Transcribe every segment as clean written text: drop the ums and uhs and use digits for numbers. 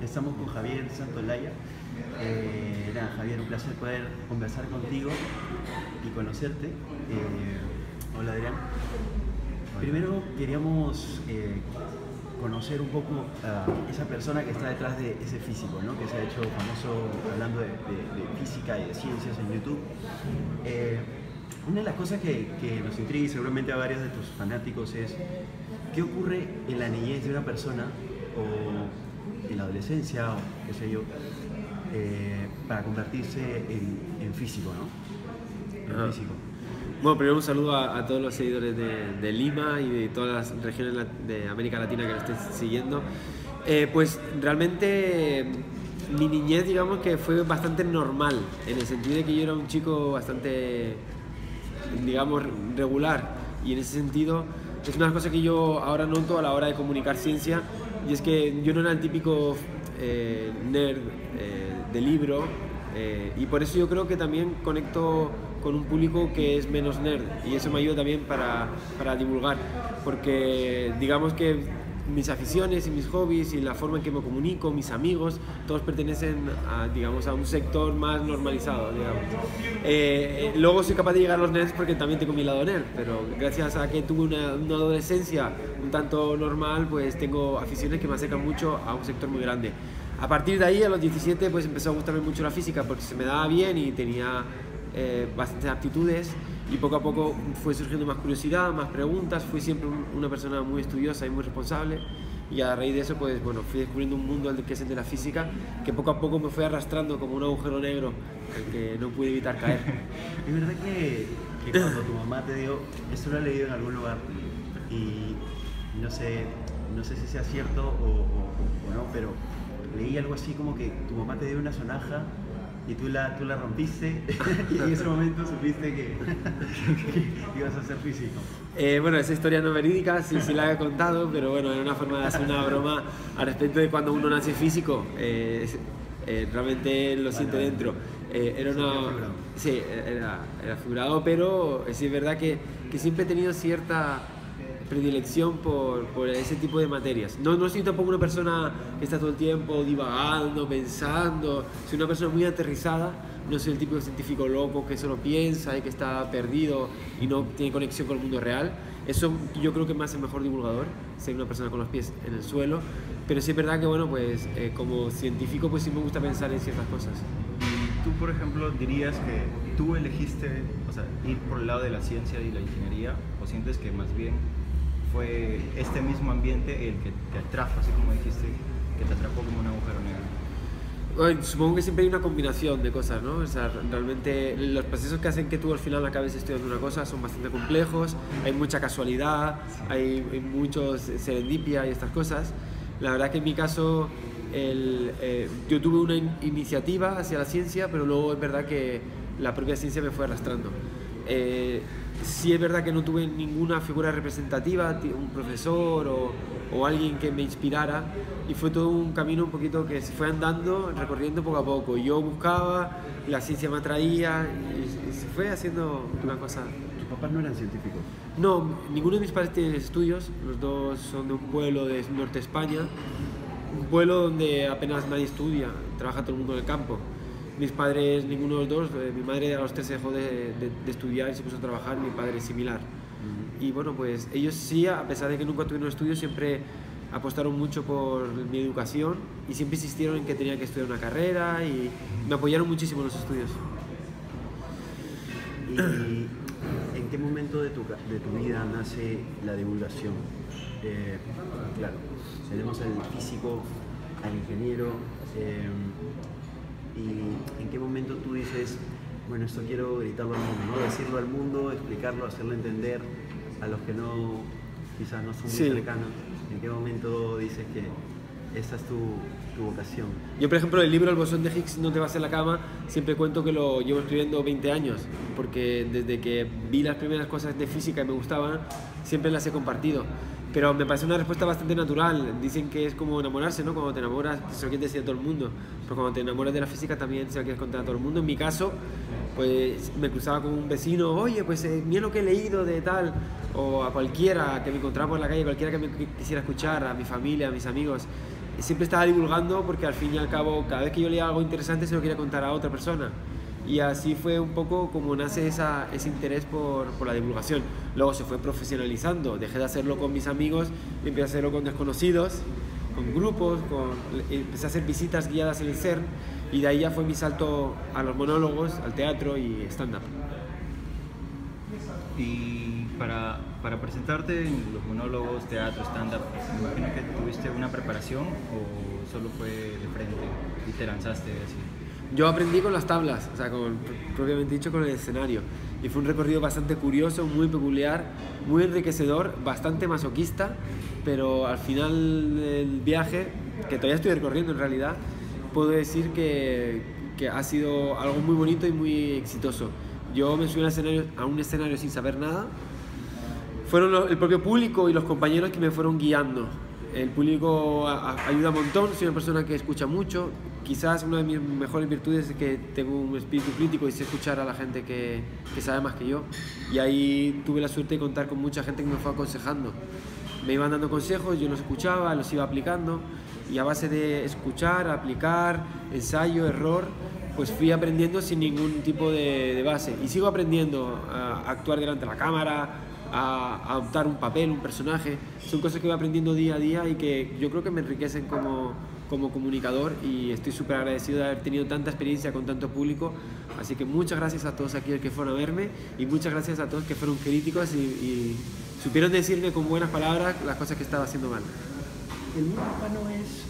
Estamos con Javier Santolaya. Nada, Javier, un placer poder conversar contigo y conocerte. Hola, Adrián. Primero queríamos conocer un poco a esa persona que está detrás de ese físico, ¿no? Que se ha hecho famoso hablando de física y de ciencias en YouTube. Una de las cosas que nos intriga y seguramente a varios de tus fanáticos es ¿qué ocurre en la niñez de una persona o en la adolescencia o qué sé yo para convertirse en físico, ¿no? En físico. Bueno, primero un saludo a todos los seguidores de Lima y de todas las regiones de América Latina que nos estén siguiendo. Pues realmente mi niñez, digamos que fue bastante normal, en el sentido de que yo era un chico bastante, digamos, regular, y en ese sentido es una cosa que yo ahora noto a la hora de comunicar ciencia, y es que yo no era el típico nerd de libro, y por eso yo creo que también conecto con un público que es menos nerd, y eso me ayuda también para divulgar, porque digamos que mis aficiones y mis hobbies y la forma en que me comunico, mis amigos, todos pertenecen a, digamos, a un sector más normalizado, digamos. Luego soy capaz de llegar a los nerds porque también tengo mi lado nerd, pero gracias a que tuve una adolescencia un tanto normal, pues tengo aficiones que me acercan mucho a un sector muy grande. A partir de ahí, a los 17, pues empezó a gustarme mucho la física porque se me daba bien y tenía bastantes aptitudes, y poco a poco fue surgiendo más curiosidad, más preguntas. Fui siempre una persona muy estudiosa y muy responsable, y a raíz de eso pues bueno, fui descubriendo un mundo que es el de la física, que poco a poco me fue arrastrando como un agujero negro al que no pude evitar caer. Es verdad que cuando tu mamá te dio, esto lo he leído en algún lugar y no sé si sea cierto o no, pero leí algo así como que tu mamá te dio una sonaja y tú la rompiste y en ese momento supiste que ibas a ser físico. Bueno, esa historia no es verídica, sí la he contado, pero bueno, era una forma de hacer una broma al respecto de cuando uno nace físico. Realmente lo siente dentro. Era figurado, pero sí es verdad que siempre he tenido cierta predilección por ese tipo de materias. No soy tampoco una persona que está todo el tiempo divagando, pensando. Soy una persona muy aterrizada. No soy el tipo de científico loco que solo piensa y que está perdido y no tiene conexión con el mundo real. Eso yo creo que me hace mejor divulgador, ser una persona con los pies en el suelo. Pero sí es verdad que bueno, pues como científico pues sí me gusta pensar en ciertas cosas. Tú, por ejemplo, dirías que tú elegiste, o sea, ir por el lado de la ciencia y la ingeniería, o sientes que más bien fue este mismo ambiente el que te atrajo, así como dijiste, que te atrapó como un agujero negro? Bueno, supongo que siempre hay una combinación de cosas, ¿no? O sea, realmente los procesos que hacen que tú al final acabes estudiando una cosa son bastante complejos, hay mucha casualidad, hay mucho serendipia y estas cosas. La verdad que en mi caso yo tuve una iniciativa hacia la ciencia, pero luego es verdad que la propia ciencia me fue arrastrando. Sí es verdad que no tuve ninguna figura representativa, un profesor o alguien que me inspirara, y fue todo un camino un poquito que se fue andando, recorriendo poco a poco. Yo buscaba, la ciencia me atraía y se fue haciendo una cosa. ¿Tus papás no eran científicos? No, ninguno de mis padres tiene estudios, los dos son de un pueblo de norte de España, un pueblo donde apenas nadie estudia, trabaja todo el mundo en el campo. Mis padres, ninguno de los dos, mi madre a los 13 dejó de estudiar y se puso a trabajar, mi padre es similar. Y bueno, pues ellos sí, a pesar de que nunca tuvieron estudios, siempre apostaron mucho por mi educación y siempre insistieron en que tenía que estudiar una carrera y me apoyaron muchísimo en los estudios. ¿Y en qué momento de tu vida nace la divulgación? Claro, tenemos al físico, al ingeniero, y en qué momento tú dices, bueno, esto quiero gritarlo al mundo, ¿no? Decirlo al mundo, explicarlo, hacerlo entender a los que no, quizás no son muy cercanos. ¿En qué momento dices que esa es tu vocación? Yo, por ejemplo, el libro El bosón de Higgs no te vas en la cama, siempre cuento que lo llevo escribiendo 20 años, porque desde que vi las primeras cosas de física y me gustaban, siempre las he compartido. Pero me parece una respuesta bastante natural. Dicen que es como enamorarse, ¿no? Cuando te enamoras, se lo quieres decir a todo el mundo. Pero cuando te enamoras de la física también se lo quieres contar a todo el mundo. En mi caso, pues me cruzaba con un vecino, oye, pues mira lo que he leído de tal, o a cualquiera que me encontraba por la calle, cualquiera que me quisiera escuchar, a mi familia, a mis amigos. siempre estaba divulgando porque al fin y al cabo cada vez que yo leía algo interesante se lo quería contar a otra persona. Y así fue un poco como nace ese interés por la divulgación. Luego se fue profesionalizando, dejé de hacerlo con mis amigos y empecé a hacerlo con desconocidos, con grupos, empecé a hacer visitas guiadas en el CERN y de ahí ya fue mi salto a los monólogos, al teatro y stand-up. Y para presentarte en los monólogos, teatro, stand-up, me imagino que tuviste una preparación o solo fue de frente y te lanzaste así. Yo aprendí con las tablas, o sea, propiamente dicho con el escenario. Y fue un recorrido bastante curioso, muy peculiar, muy enriquecedor, bastante masoquista, pero al final del viaje, que todavía estoy recorriendo en realidad, puedo decir que ha sido algo muy bonito y muy exitoso. Yo me subí a un escenario sin saber nada. Fueron el propio público y los compañeros que me fueron guiando. El público ayuda un montón, soy una persona que escucha mucho. Quizás una de mis mejores virtudes es que tengo un espíritu crítico y sé escuchar a la gente que sabe más que yo. Y ahí tuve la suerte de contar con mucha gente que me fue aconsejando. Me iban dando consejos, yo los escuchaba, los iba aplicando. Y a base de escuchar, aplicar, ensayo, error, pues fui aprendiendo sin ningún tipo de base. Y sigo aprendiendo a actuar delante de la cámara, a adoptar un papel, un personaje. Son cosas que voy aprendiendo día a día y que yo creo que me enriquecen como comunicador y estoy súper agradecido de haber tenido tanta experiencia con tanto público. Así que muchas gracias a todos aquellos que fueron a verme y muchas gracias a todos que fueron críticos y supieron decirme con buenas palabras las cosas que estaba haciendo mal. El mundo hispano es,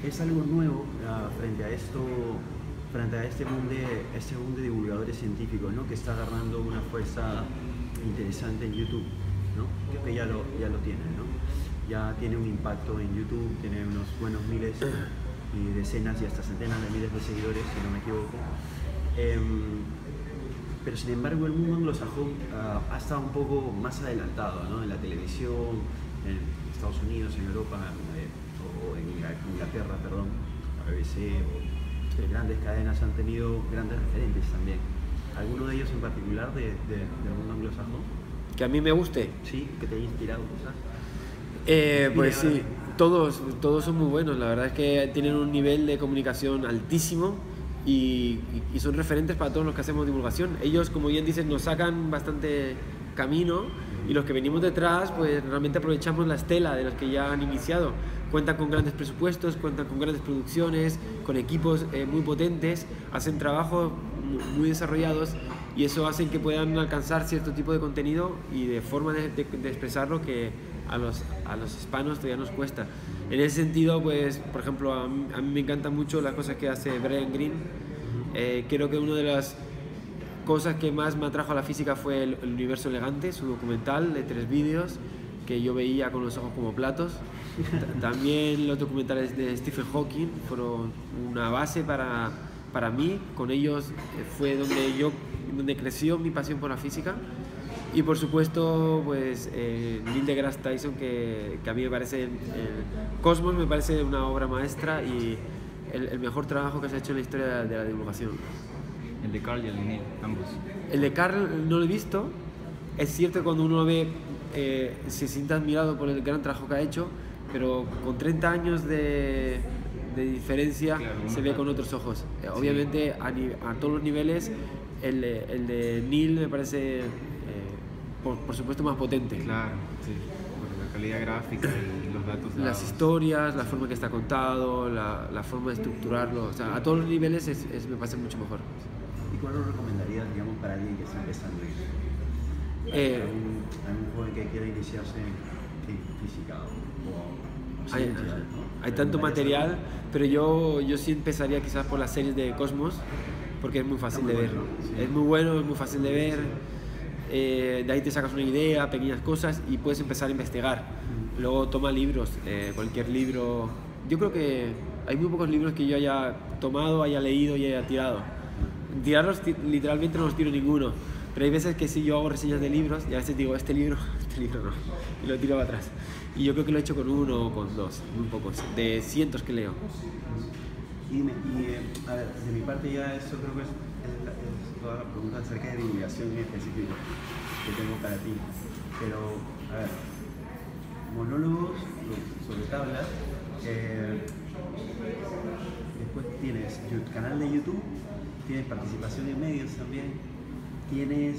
es algo nuevo frente a este mundo de divulgadores científicos, ¿no? Que está agarrando una fuerza interesante en YouTube, ¿no? Que ya lo tiene, ¿no? Ya tiene un impacto en YouTube, tiene unos buenos miles y decenas y hasta centenas de miles de seguidores, si no me equivoco. Pero sin embargo el mundo anglosajón ha estado un poco más adelantado, ¿no? En la televisión, en Estados Unidos, en Europa, o en Inglaterra, perdón, la BBC, grandes cadenas han tenido grandes referentes también. ¿Alguno de ellos en particular del mundo anglosajón? Que a mí me guste. Sí, que te haya inspirado quizás. Pues sí, todos son muy buenos. La verdad es que tienen un nivel de comunicación altísimo y son referentes para todos los que hacemos divulgación. Ellos, como bien dicen, nos sacan bastante camino y los que venimos detrás, pues realmente aprovechamos la estela de los que ya han iniciado. Cuentan con grandes presupuestos, cuentan con grandes producciones, con equipos muy potentes, hacen trabajos muy desarrollados y eso hace que puedan alcanzar cierto tipo de contenido y de forma de expresarlo que a los hispanos todavía nos cuesta. En ese sentido, pues, por ejemplo, a mí me encantan mucho las cosas que hace Brian Greene. Creo que una de las cosas que más me atrajo a la física fue el universo elegante, su documental de 3 vídeos que yo veía con los ojos como platos. También los documentales de Stephen Hawking fueron una base para mí. Con ellos fue donde creció mi pasión por la física. Y por supuesto, pues Neil deGrasse Tyson, que a mí me parece, Cosmos me parece una obra maestra y el mejor trabajo que se ha hecho en la historia de la divulgación. El de Carl y el de Neil, ambos. El de Carl no lo he visto. Es cierto que cuando uno lo ve se siente admirado por el gran trabajo que ha hecho, pero con 30 años de diferencia, claro, se ve con otros ojos. Sí. Obviamente a todos los niveles el de Neil me parece por supuesto más potente. Claro, sí, por la calidad gráfica y los datos. Las historias, la forma que está contado, la forma de estructurarlo, o sea, a todos los niveles me parece mucho mejor. ¿Y cuál lo recomendarías, digamos, para alguien que está empezando? ¿Algún joven que quiera iniciarse en física o ciencia, ¿no? Hay tanto material, pero yo sí empezaría quizás por las series de Cosmos, porque es muy fácil de ver. Sí. Es muy bueno, es muy fácil de ver. De ahí te sacas una idea, pequeñas cosas y puedes empezar a investigar. Luego toma libros, cualquier libro. Yo creo que hay muy pocos libros que yo haya tomado, haya leído y haya tirado. Tirarlos literalmente no los tiro ninguno, pero hay veces que sí yo hago reseñas de libros y a veces digo este libro no, y lo tiro para atrás. Y yo creo que lo he hecho con 1 o con 2, muy pocos, de cientos que leo. A ver, de mi parte ya eso creo que es toda la pregunta acerca de divulgación en específico que tengo para ti. Pero, a ver, monólogos sobre tablas. Después tienes canal de YouTube, tienes participación en medios también, tienes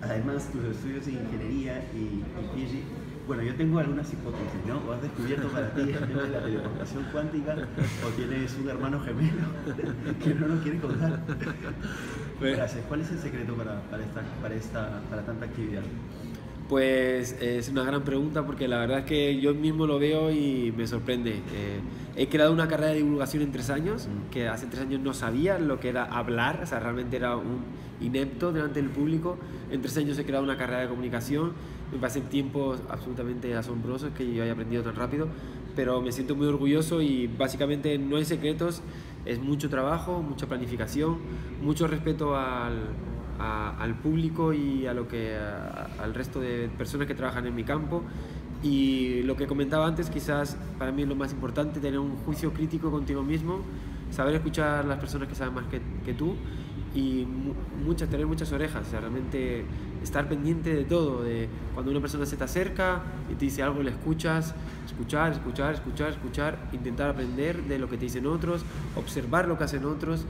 además tus estudios en ingeniería y PhD. Bueno, yo tengo algunas hipótesis, ¿no? ¿O has descubierto para ti el tema de la teleportación cuántica o tienes un hermano gemelo que no nos quiere contar? Gracias. ¿Cuál es el secreto para tanta actividad? Pues es una gran pregunta porque la verdad es que yo mismo lo veo y me sorprende. He creado una carrera de divulgación en 3 años, que hace 3 años no sabía lo que era hablar, o sea, realmente era un inepto delante del público. En 3 años he creado una carrera de comunicación, me parecen tiempos absolutamente asombrosos que yo haya aprendido tan rápido, pero me siento muy orgulloso y básicamente no hay secretos, es mucho trabajo, mucha planificación, mucho respeto al público y al resto de personas que trabajan en mi campo. Y lo que comentaba antes, quizás para mí es lo más importante, tener un juicio crítico contigo mismo, saber escuchar a las personas que saben más que tú y tener muchas orejas, o sea, realmente estar pendiente de todo, de cuando una persona se te acerca y te dice algo, le escuchar, intentar aprender de lo que te dicen otros, observar lo que hacen otros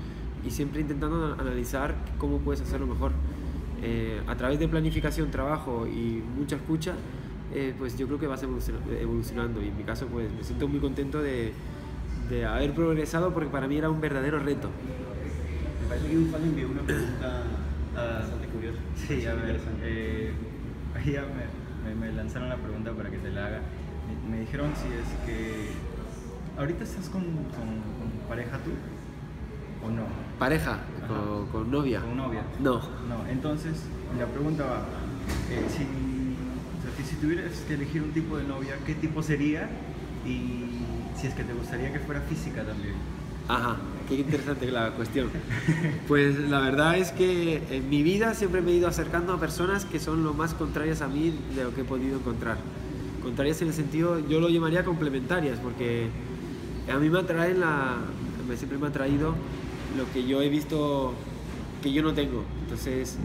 y siempre intentando analizar cómo puedes hacerlo mejor. A través de planificación, trabajo y mucha escucha, pues yo creo que vas evolucionando y en mi caso pues me siento muy contento de haber progresado porque para mí era un verdadero reto. Me parece que un fan envió una pregunta bastante curiosa. Sí, a ver, ahí ya me lanzaron la pregunta para que te la haga. Me dijeron si es que ahorita estás con pareja tú o no. ¿Pareja? ¿Con novia? ¿Con novia? No. No, entonces la pregunta va, si tuvieras que elegir un tipo de novia, ¿qué tipo sería? Y si es que te gustaría que fuera física también. Ajá, qué interesante la cuestión. Pues la verdad es que en mi vida siempre me he ido acercando a personas que son lo más contrarias a mí de lo que he podido encontrar. Contrarias en el sentido, yo lo llamaría complementarias, porque a mí siempre me ha atraído lo que yo he visto que yo no tengo. Entonces,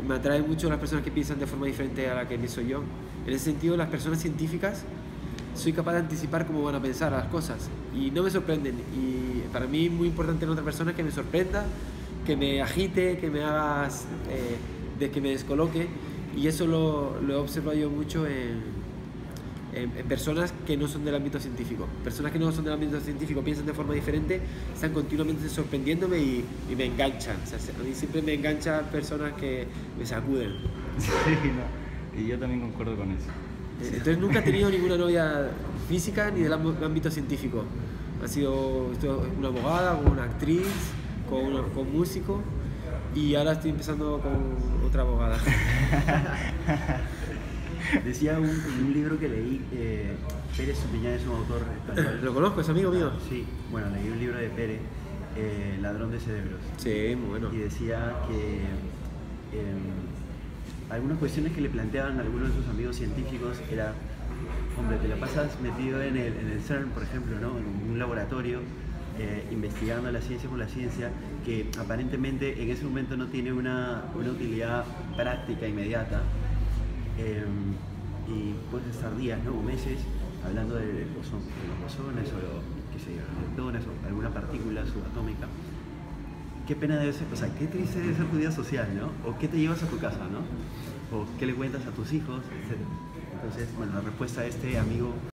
me atraen mucho las personas que piensan de forma diferente a la que pienso yo. En ese sentido, las personas científicas, soy capaz de anticipar cómo van a pensar las cosas y no me sorprenden. Y para mí es muy importante en otra persona que me sorprenda, que me agite, que me hagas, que me descoloque. Y eso lo he observado yo mucho en personas que no son del ámbito científico. Personas que no son del ámbito científico piensan de forma diferente, están continuamente sorprendiéndome y me enganchan. O sea, a mí siempre me enganchan personas que me sacuden. Sí, no. Y yo también concuerdo con eso. Entonces nunca he tenido ninguna novia física ni del ámbito científico. Ha sido una abogada, una actriz, con músico y ahora estoy empezando con otra abogada. Decía un libro que leí, Pérez Zupiñán es un autor español. ¿Lo conozco? ¿Es amigo mío? Sí, bueno, leí un libro de Pérez, Ladrón de Cerebros. Sí, muy bueno. Y decía que algunas cuestiones que le planteaban algunos de sus amigos científicos era, hombre, te la pasas metido en el CERN, por ejemplo, ¿no? En un laboratorio, investigando la ciencia por la ciencia, que aparentemente en ese momento no tiene una utilidad práctica inmediata. Y puedes estar días, ¿no? O meses hablando de los bosones o qué sé yo, leptones o alguna partícula subatómica. Qué pena debe ser, o sea, qué triste debe ser tu vida social, ¿no? O qué te llevas a tu casa, ¿no? O qué le cuentas a tus hijos, etc. Entonces, bueno, la respuesta a este amigo